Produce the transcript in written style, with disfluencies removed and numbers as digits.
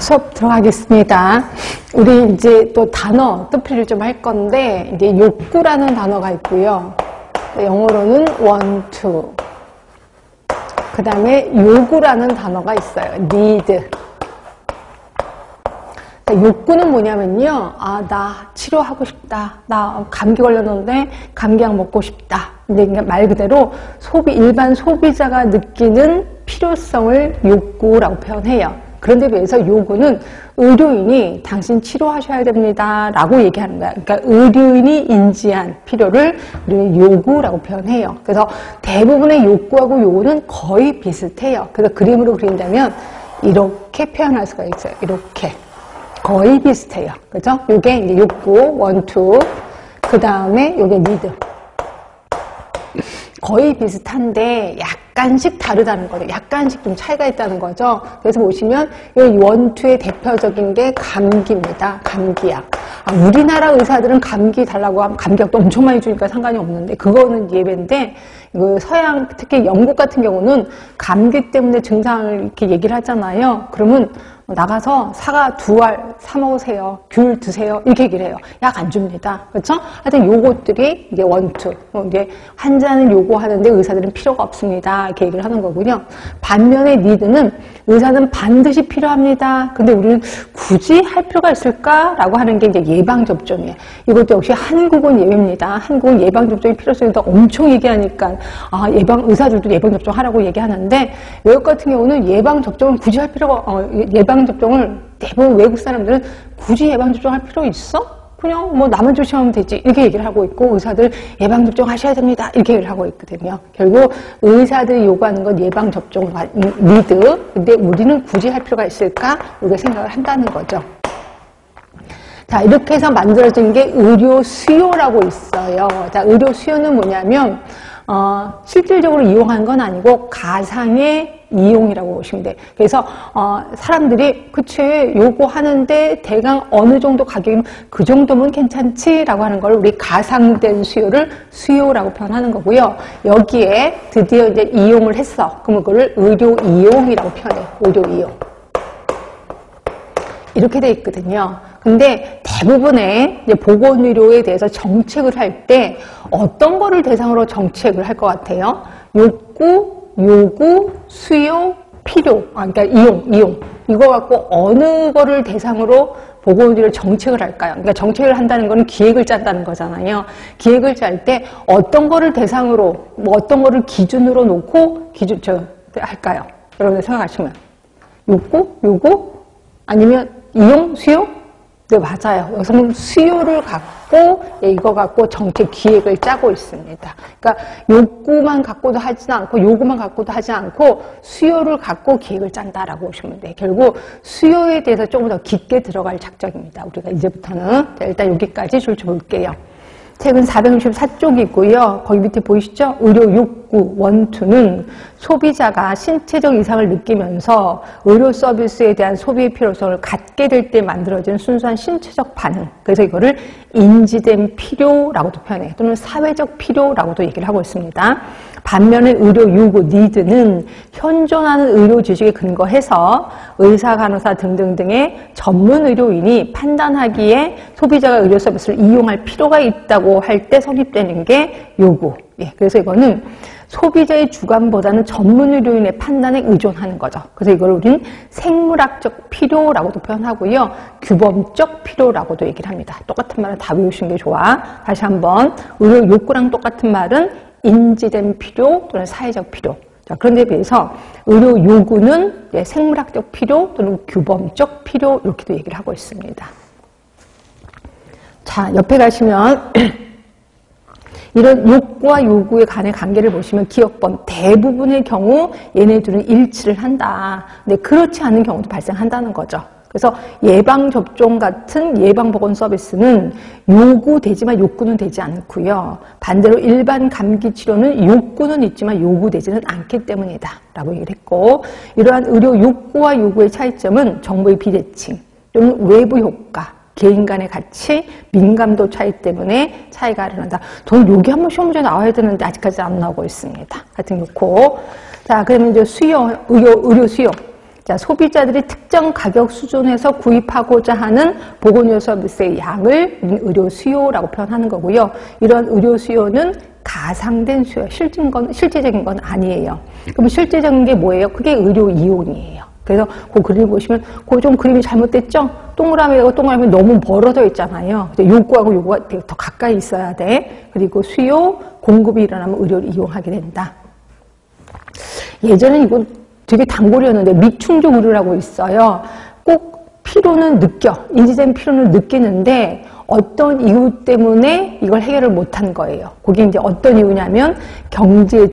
수업 들어가겠습니다. 우리 이제 또 단어 뜻풀이를 좀 할 건데, 이제 욕구라는 단어가 있고요. 영어로는 want to. 그 다음에 요구라는 단어가 있어요. need. 욕구는 뭐냐면요. 나 치료하고 싶다. 나 감기 걸렸는데 감기약 먹고 싶다. 근데 말 그대로 일반 소비자가 느끼는 필요성을 욕구라고 표현해요. 그런데 비해서 요구는 의료인이 당신 치료하셔야 됩니다. 라고 얘기하는 거야. 그러니까 의료인이 인지한 필요를 우리는 요구라고 표현해요. 그래서 대부분의 욕구하고 요구는 거의 비슷해요. 그래서 그림으로 그린다면 이렇게 표현할 수가 있어요. 이렇게. 거의 비슷해요. 그죠? 요게 이제 욕구, want to. 그 다음에 요게 need. 거의 비슷한데 약간씩 다르다는 거죠. 약간씩 좀 차이가 있다는 거죠. 그래서 보시면 이 원투의 대표적인 게 감기입니다. 감기약. 우리나라 의사들은 감기 달라고 하면 감기약도 엄청 많이 주니까 상관이 없는데 그거는 예외인데 서양 특히 영국 같은 경우는 감기 때문에 증상을 이렇게 얘기를 하잖아요. 그러면 나가서 사과 2알 사 먹으세요. 귤 드세요. 이렇게 얘기를 해요. 약 안 줍니다. 그렇죠? 하여튼 요것들이 이제 원투. 이제 환자는 요구하는데 의사들은 필요가 없습니다. 이렇게 얘기를 하는 거군요. 반면에 니드는 의사는 반드시 필요합니다. 근데 우리는 굳이 할 필요가 있을까라고 하는 게 이제 예방접종이에요. 이것도 역시 한국은 예외입니다. 한국은 예방접종의 필요성이 엄청 얘기하니까 의사들도 예방접종 하라고 얘기하는데 외국 같은 경우는 예방접종을 굳이 할 필요가 예방접종을 대부분 외국 사람들은 굳이 예방접종 할 필요 있어? 그냥 나만 조심하면 되지 이렇게 얘기를 하고 있고 의사들 예방접종 하셔야 됩니다 이렇게 얘기를 하고 있거든요. 결국 의사들이 요구하는 건 예방접종 니드. 근데 우리는 굳이 할 필요가 있을까? 이렇게 생각을 한다는 거죠. 자, 이렇게 해서 만들어진 게 의료 수요라고 있어요. 자, 의료 수요는 뭐냐면 실질적으로 이용하는 건 아니고 가상의 이용이라고 보시면 돼. 그래서 사람들이 그치 요구하는데 대강 어느 정도 가격이면 그 정도면 괜찮지라고 하는 걸 우리 가상된 수요를 수요라고 표현하는 거고요. 여기에 드디어 이제 이용을 했어. 그러면 그걸 의료 이용이라고 표현해. 의료 이용. 이렇게 돼 있거든요. 근데 대부분의 이제 보건의료에 대해서 정책을 할 때 어떤 거를 대상으로 정책을 할 것 같아요? 욕구, 요구, 수요, 필요. 그러니까 이용. 이거 갖고 어느 거를 대상으로 보건의료 정책을 할까요? 그러니까 정책을 한다는 거는 기획을 짠다는 거잖아요. 기획을 짤 때 어떤 거를 대상으로, 어떤 거를 기준으로 놓고 할까요? 여러분들 생각하시면. 욕구, 요구, 아니면 이용, 수요? 네, 맞아요. 여기서는 수요를 갖고 이거 갖고 정책 기획을 짜고 있습니다. 그러니까 욕구만 갖고도 하지는 않고 요구만 갖고도 하지 않고 수요를 갖고 기획을 짠다라고 보시면 돼요. 결국 수요에 대해서 조금 더 깊게 들어갈 작정입니다. 우리가 이제부터는. 자, 일단 여기까지 줄줄 볼게요. 책은 464쪽이고요. 거기 밑에 보이시죠? 의료 욕구, 원투는 소비자가 신체적 이상을 느끼면서 의료 서비스에 대한 소비의 필요성을 갖게 될 때 만들어지는 순수한 신체적 반응. 그래서 이거를 인지된 필요라고도 표현해요. 또는 사회적 필요라고도 얘기를 하고 있습니다. 반면에 의료 요구, 니드는 현존하는 의료 지식에 근거해서 의사, 간호사 등등등의 전문 의료인이 판단하기에 소비자가 의료 서비스를 이용할 필요가 있다고 할 때 성립되는 게 요구. 그래서 이거는 소비자의 주관보다는 전문 의료인의 판단에 의존하는 거죠. 그래서 이걸 우리는 생물학적 필요라고도 표현하고요. 규범적 필요라고도 얘기를 합니다. 똑같은 말은 다 외우시는 게 좋아. 다시 한번 의료 욕구랑 똑같은 말은 인지된 필요 또는 사회적 필요. 자, 그런데 비해서 의료 요구는 생물학적 필요 또는 규범적 필요 이렇게도 얘기를 하고 있습니다. 자, 옆에 가시면 이런 욕구와 요구의 간의 관계를 보시면 기억번 대부분의 경우 얘네들은 일치를 한다. 근데 그렇지 않은 경우도 발생한다는 거죠. 그래서 예방접종 같은 예방보건 서비스는 요구되지만 욕구는 되지 않고요. 반대로 일반 감기치료는 욕구는 있지만 요구되지는 않기 때문이다 라고 얘기를 했고, 이러한 의료 욕구와 요구의 차이점은 정보의 비대칭 또는 외부 효과, 개인 간의 가치, 민감도 차이 때문에 차이가 일어난다. 저는 여기 한번 시험 문제 나와야 되는데 아직까지 안 나오고 있습니다. 하여튼 좋고. 자, 그러면 이제 수요, 의료 수요. 자, 소비자들이 특정 가격 수준에서 구입하고자 하는 보건의료 서비스의 양을 의료 수요라고 표현하는 거고요. 이런 의료 수요는 가상된 수요, 실제적인 건 아니에요. 그럼 실제적인 게 뭐예요? 그게 의료 이용이에요. 그래서 그 그림을 보시면 그 좀 그림이 잘못됐죠? 동그라미하고 동그라미 너무 멀어져 있잖아요. 요구하고 요구가 되게 더 가까이 있어야 돼. 그리고 수요, 공급이 일어나면 의료를 이용하게 된다. 예전에 이거 되게 단골이었는데 미충족 의료라고 있어요. 꼭 피로는 느껴. 인지된 피로는 느끼는데 어떤 이유 때문에 이걸 해결을 못한 거예요. 그게 이제 어떤 이유냐면 경제